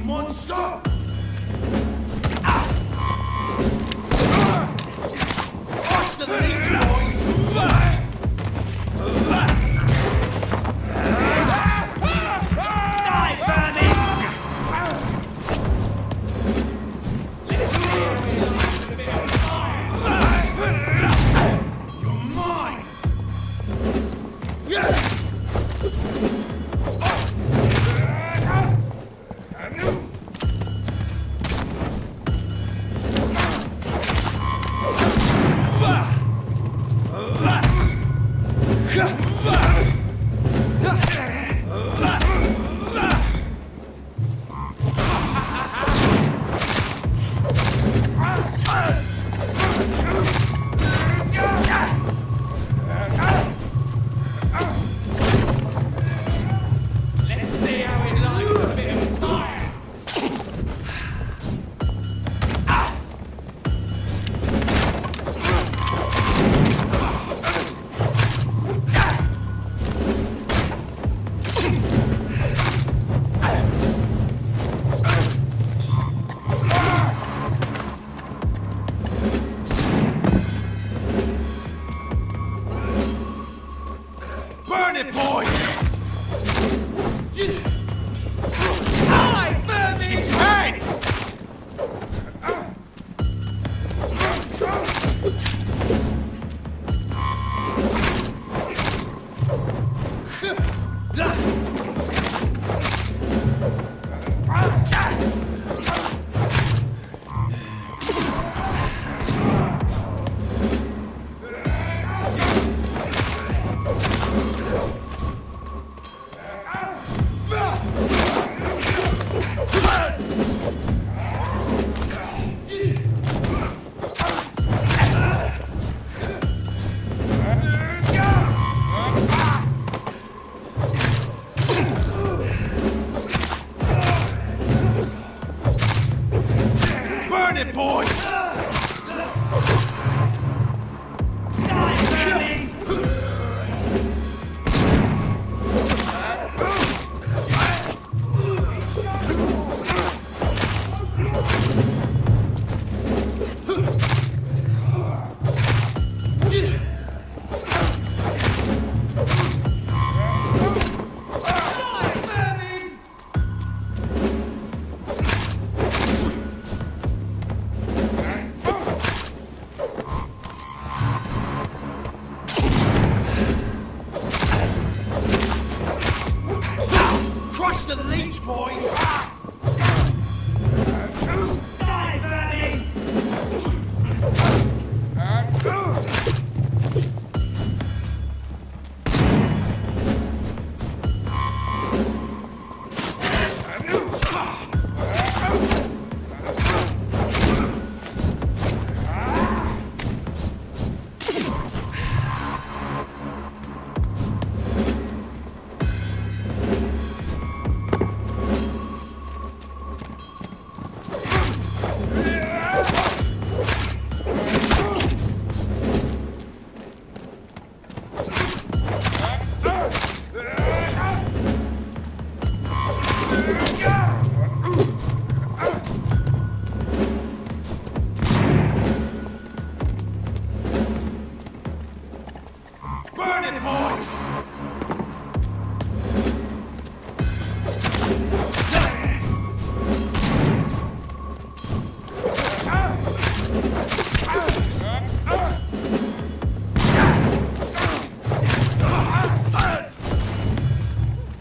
monster! Watch the leech, boys! Die, Bernie! Let's see how he likes a bit of fire! You're mine! Yes! Burn it, boy! I burn his head! Burn it, boys! Crush the leech, boys! Die, Bernie! Burn it, boys!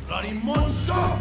Bloody monster!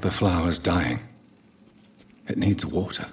The flower's dying. It needs water.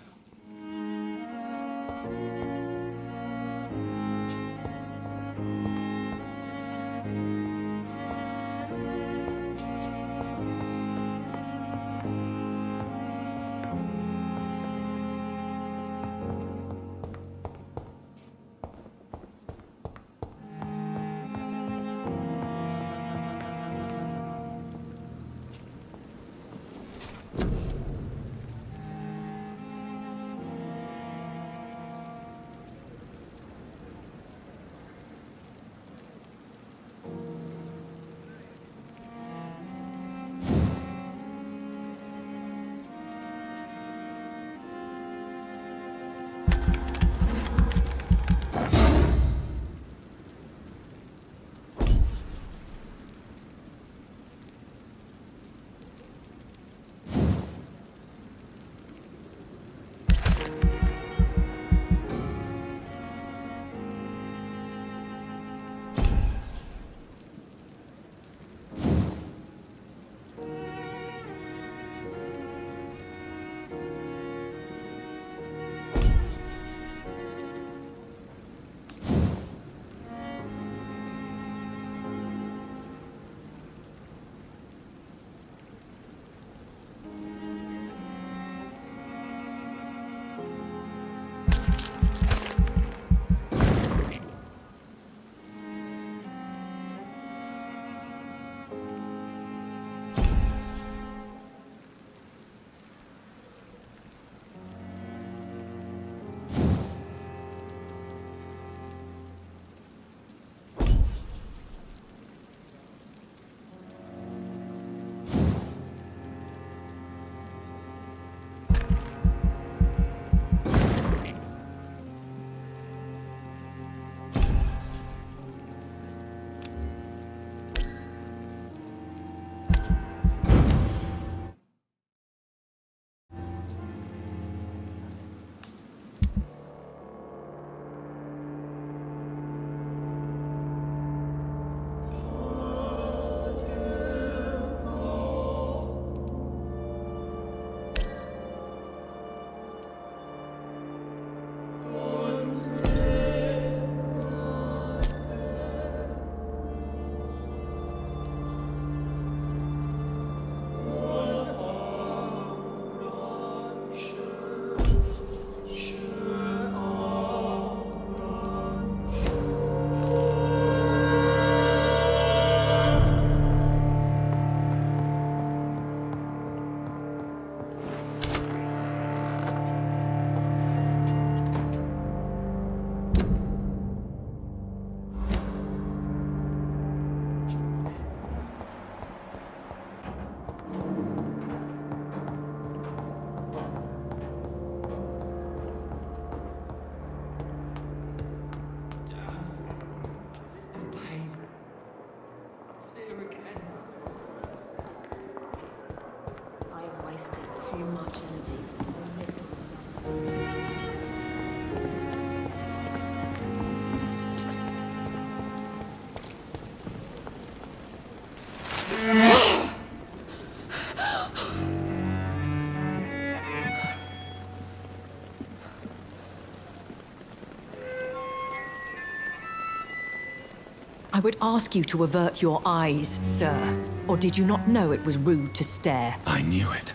I would ask you to avert your eyes, sir. Or did you not know it was rude to stare? I knew it.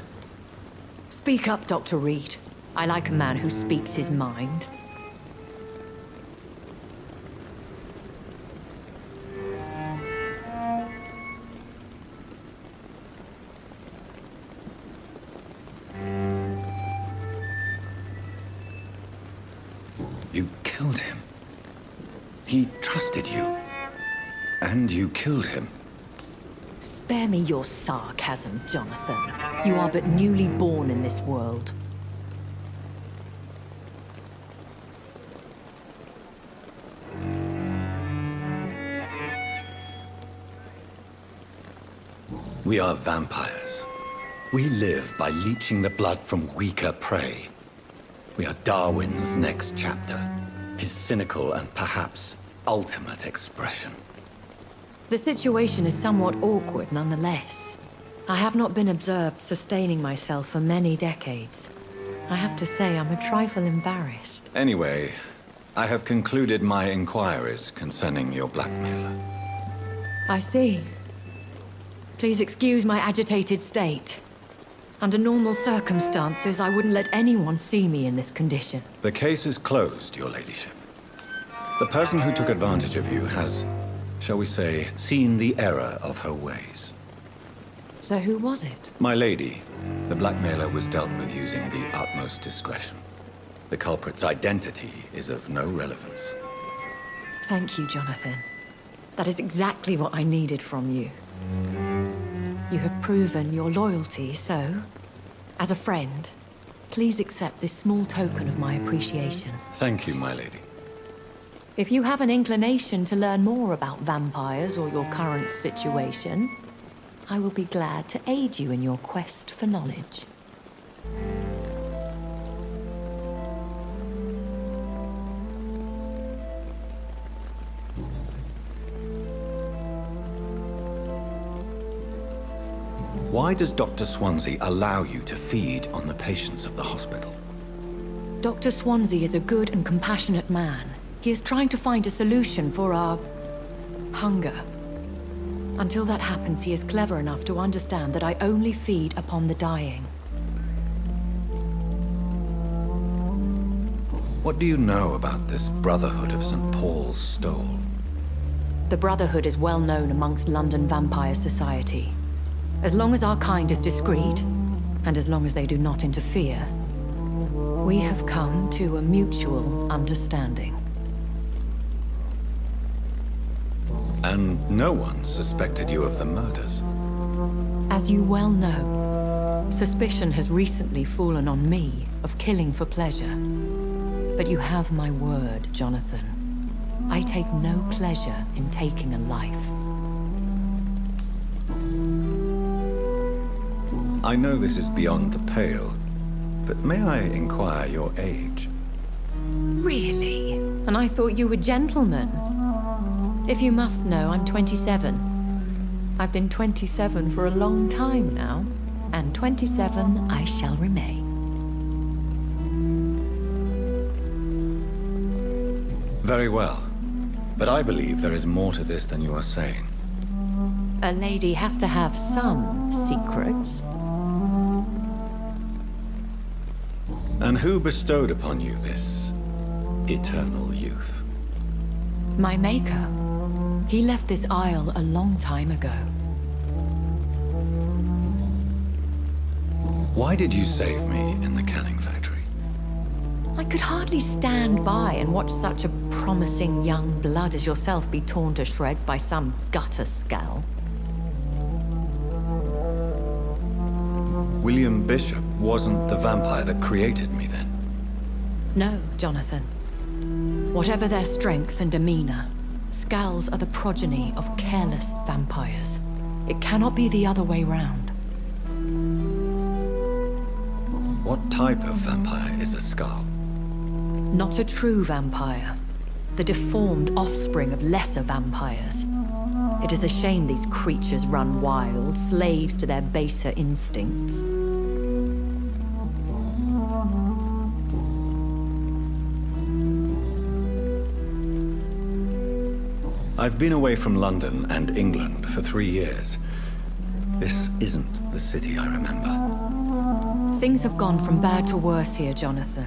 Speak up, Dr. Reed. I like a man who speaks his mind. You killed him. He trusted you. And you killed him. Spare me your sarcasm, Jonathan. You are but newly born in this world. We are vampires. We live by leeching the blood from weaker prey. We are Darwin's next chapter. His cynical and perhaps ultimate expression. The situation is somewhat awkward nonetheless. I have not been observed sustaining myself for many decades. I have to say I'm a trifle embarrassed. Anyway, I have concluded my inquiries concerning your blackmailer. I see. Please excuse my agitated state. Under normal circumstances, I wouldn't let anyone see me in this condition. The case is closed, your ladyship. The person who took advantage of you has, shall we say, seen the error of her ways. So who was it? My lady, the blackmailer was dealt with using the utmost discretion. The culprit's identity is of no relevance. Thank you, Jonathan. That is exactly what I needed from you. You have proven your loyalty, so, as a friend, please accept this small token of my appreciation. Thank you, my lady. If you have an inclination to learn more about vampires or your current situation, I will be glad to aid you in your quest for knowledge. Why does Dr. Swansea allow you to feed on the patients of the hospital? Dr. Swansea is a good and compassionate man. He is trying to find a solution for our hunger. Until that happens, he is clever enough to understand that I only feed upon the dying. What do you know about this Brotherhood of St. Paul's Stole? The Brotherhood is well known amongst London Vampire Society. As long as our kind is discreet, and as long as they do not interfere, we have come to a mutual understanding. And no one suspected you of the murders. As you well know, suspicion has recently fallen on me of killing for pleasure. But you have my word, Jonathan. I take no pleasure in taking a life. I know this is beyond the pale, but may I inquire your age? Really? And I thought you were gentlemen. If you must know, I'm 27. I've been 27 for a long time now, and 27 I shall remain. Very well, but I believe there is more to this than you are saying. A lady has to have some secrets. And who bestowed upon you this eternal youth? My maker. He left this isle a long time ago. Why did you save me in the canning factory? I could hardly stand by and watch such a promising young blood as yourself be torn to shreds by some gutter scowl. William Bishop wasn't the vampire that created me then? No, Jonathan. Whatever their strength and demeanor, Scowls are the progeny of careless vampires. It cannot be the other way round. What type of vampire is a Scowl? Not a true vampire. The deformed offspring of lesser vampires. It is a shame these creatures run wild, slaves to their baser instincts. I've been away from London and England for 3 years. This isn't the city I remember. Things have gone from bad to worse here, Jonathan.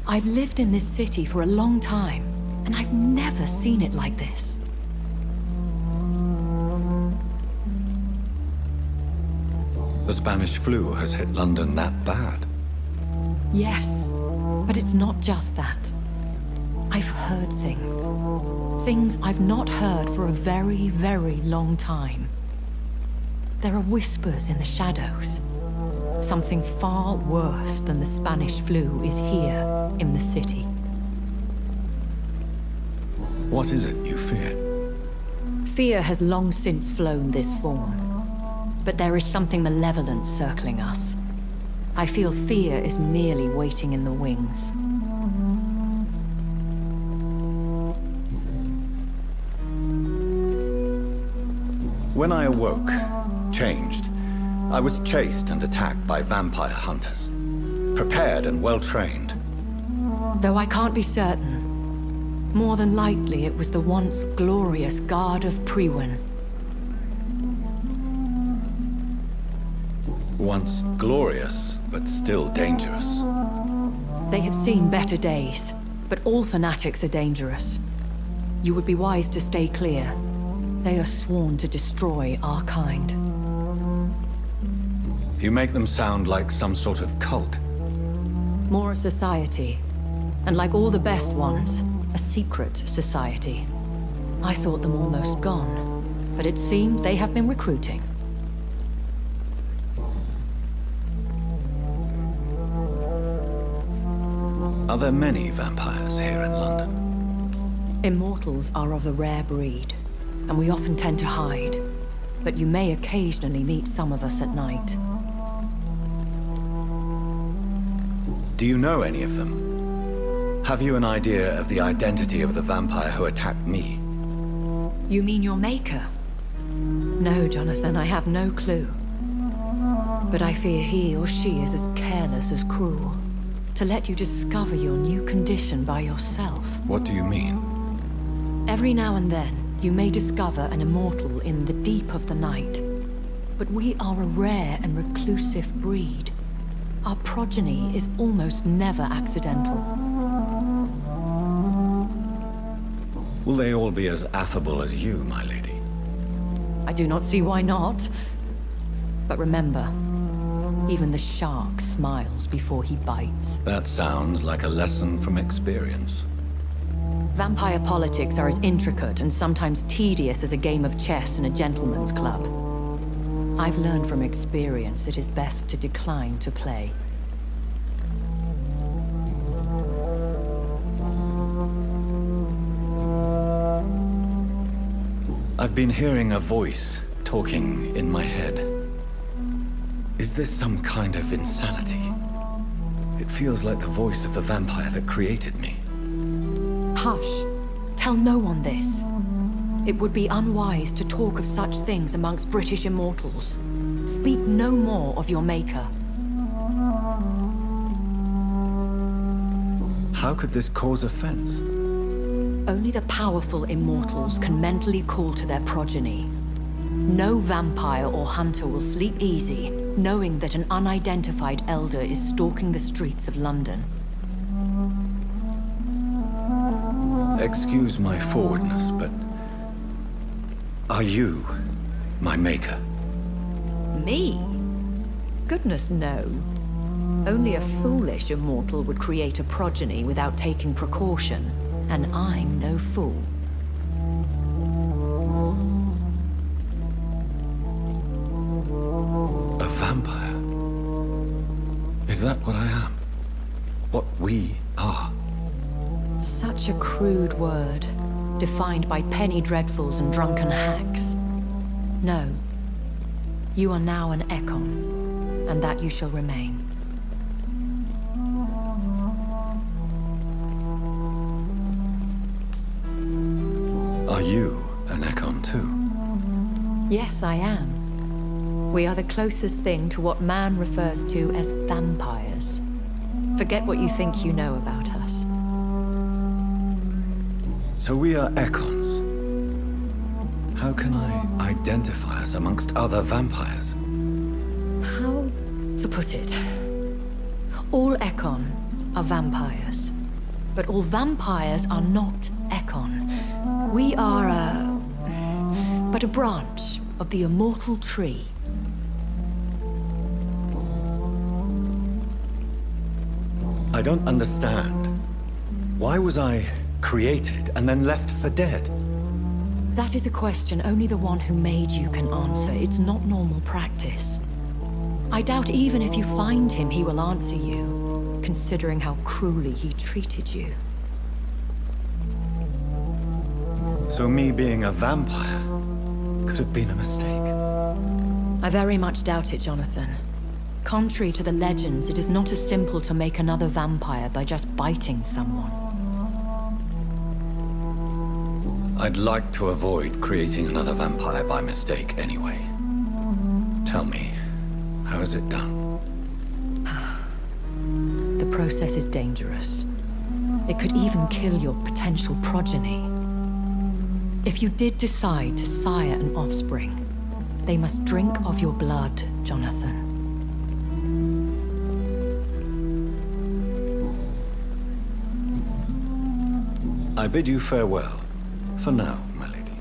I've lived in this city for a long time, and I've never seen it like this. The Spanish flu has hit London that bad. Yes, but it's not just that. I've heard things. Things I've not heard for a very, very long time. There are whispers in the shadows. Something far worse than the Spanish flu is here in the city. What is it you fear? Fear has long since flown this form. But there is something malevolent circling us. I feel fear is merely waiting in the wings. When I awoke, changed, I was chased and attacked by vampire hunters. Prepared and well-trained. Though I can't be certain, more than likely it was the once glorious Guard of Priwen. Once glorious, but still dangerous. They have seen better days, but all fanatics are dangerous. You would be wise to stay clear. They are sworn to destroy our kind. You make them sound like some sort of cult. More a society. And like all the best ones, a secret society. I thought them almost gone, but it seemed they have been recruiting. Are there many vampires here in London? Immortals are of a rare breed, and we often tend to hide. But you may occasionally meet some of us at night. Do you know any of them? Have you an idea of the identity of the vampire who attacked me? You mean your maker? No, Jonathan, I have no clue. But I fear he or she is as careless as cruel. To let you discover your new condition by yourself. What do you mean? Every now and then, you may discover an immortal in the deep of the night. But we are a rare and reclusive breed. Our progeny is almost never accidental. Will they all be as affable as you, my lady? I do not see why not. But remember, even the shark smiles before he bites. That sounds like a lesson from experience. Vampire politics are as intricate and sometimes tedious as a game of chess in a gentleman's club. I've learned from experience it is best to decline to play. I've been hearing a voice talking in my head. Is this some kind of insanity? It feels like the voice of the vampire that created me. Hush. Tell no one this. It would be unwise to talk of such things amongst British immortals. Speak no more of your maker. How could this cause offense? Only the powerful immortals can mentally call to their progeny. No vampire or hunter will sleep easy, knowing that an unidentified elder is stalking the streets of London. Excuse my forwardness, but... are you my maker? Me? Goodness, no. Only a foolish immortal would create a progeny without taking precaution, and I'm no fool. A vampire? Is that what I am? What we are? Such a crude word, defined by penny dreadfuls and drunken hacks. No. You are now an Ekon, and that you shall remain. Are you an Ekon too? Yes, I am. We are the closest thing to what man refers to as vampires. Forget what you think you know about us. So we are Ekons. How can I identify us amongst other vampires? How to put it? All Ekon are vampires. But all vampires are not Ekon. We are but a branch of the immortal tree. I don't understand. Why was I created and then left for dead? That is a question only the one who made you can answer. It's not normal practice. I doubt even if you find him, he will answer you, considering how cruelly he treated you. So me being a vampire could have been a mistake. I very much doubt it, Jonathan. Contrary to the legends, it is not as simple to make another vampire by just biting someone. I'd like to avoid creating another vampire by mistake anyway. Tell me, How is it done? The process is dangerous. It could even kill your potential progeny. If you did decide to sire an offspring, they must drink of your blood, Jonathan. I bid you farewell. For now, my lady.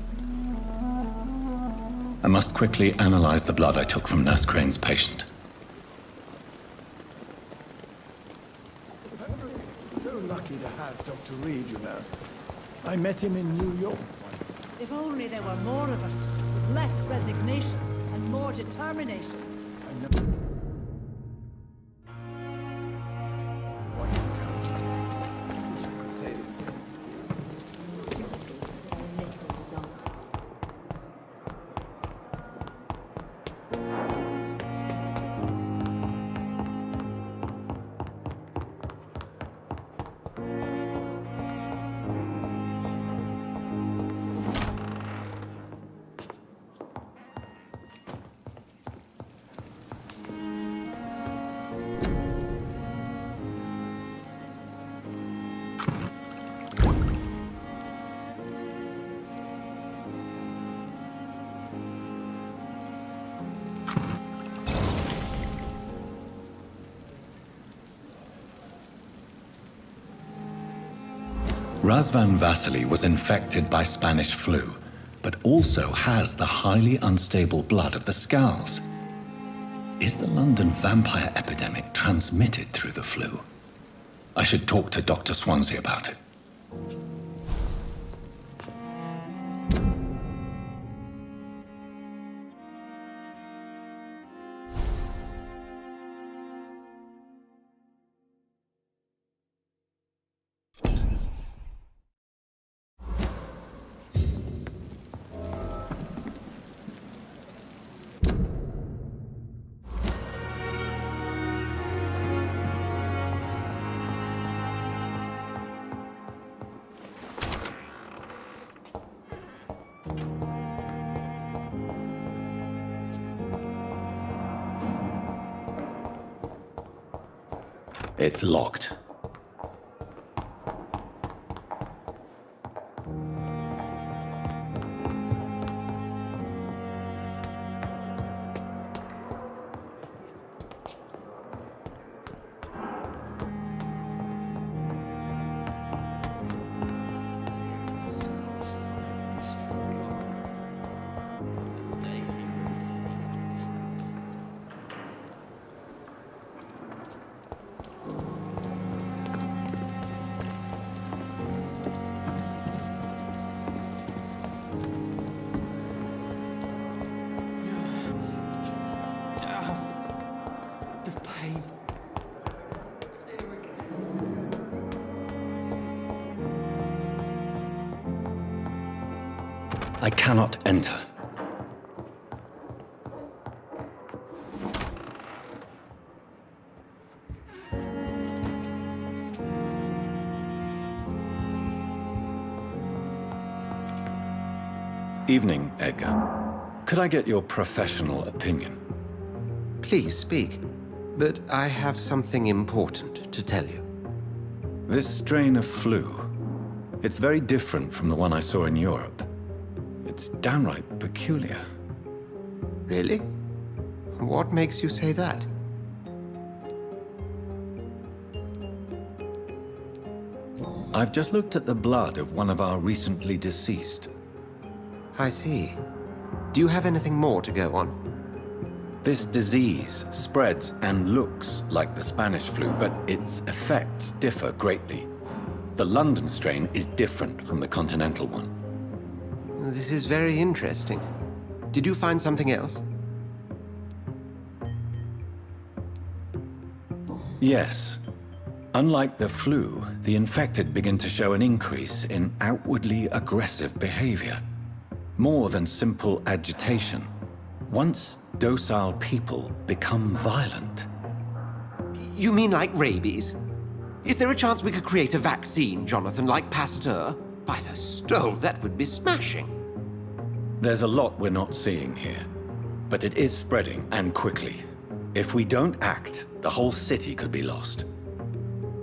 I must quickly analyze the blood I took from Nurse Crane's patient. So lucky to have Dr. Reed, you know. I met him in New York once. If only there were more of us, with less resignation and more determination. I know. What you count. Wish I could say the same. Little result. Razvan Vasily was infected by Spanish flu, but also has the highly unstable blood of the Scowls. Is the London vampire epidemic transmitted through the flu? I should talk to Dr. Swansea about it. It's locked. I cannot enter. Evening, Edgar. Could I get your professional opinion? Please speak, but I have something important to tell you. This strain of flu, it's very different from the one I saw in Europe. It's downright peculiar. Really? What makes you say that? I've just looked at the blood of one of our recently deceased. I see. Do you have anything more to go on? This disease spreads and looks like the Spanish flu, but its effects differ greatly. The London strain is different from the continental one. This is very interesting. Did you find something else? Yes. Unlike the flu, the infected begin to show an increase in outwardly aggressive behavior. More than simple agitation. Once docile people become violent. You mean like rabies? Is there a chance we could create a vaccine, Jonathan, like Pasteur? By the stove, that would be smashing. There's a lot we're not seeing here, but it is spreading, and quickly. If we don't act, the whole city could be lost.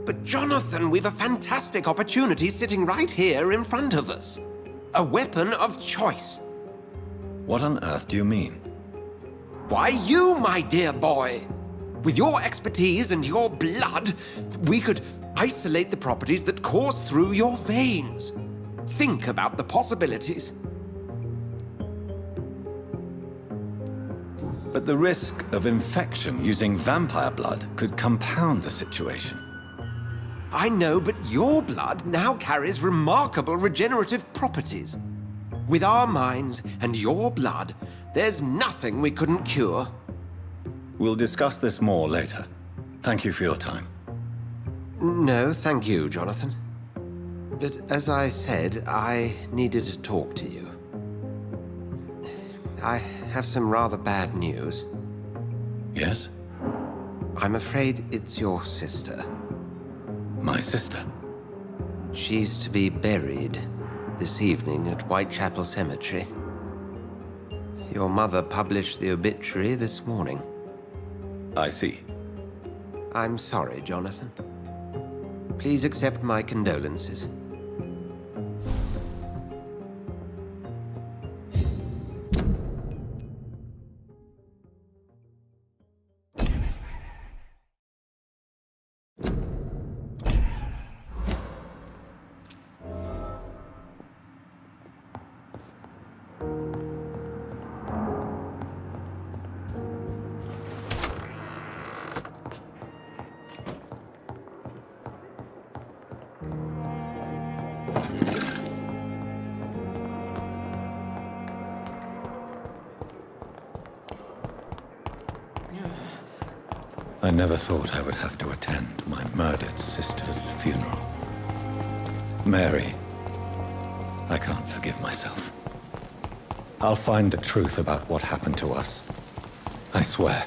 But Jonathan, we've a fantastic opportunity sitting right here in front of us. A weapon of choice. What on earth do you mean? Why, you, my dear boy. With your expertise and your blood, we could isolate the properties that course through your veins. Think about the possibilities. But the risk of infection using vampire blood could compound the situation. I know, but your blood now carries remarkable regenerative properties. With our minds and your blood, there's nothing we couldn't cure. We'll discuss this more later. Thank you for your time. No, thank you, Jonathan. But as I said, I needed to talk to you. I have some rather bad news. Yes? I'm afraid it's your sister. My sister? She's to be buried this evening at Whitechapel Cemetery. Your mother published the obituary this morning. I see. I'm sorry, Jonathan. Please accept my condolences. I never thought I would have to attend my murdered sister's funeral. Mary, I can't forgive myself. I'll find the truth about what happened to us. I swear.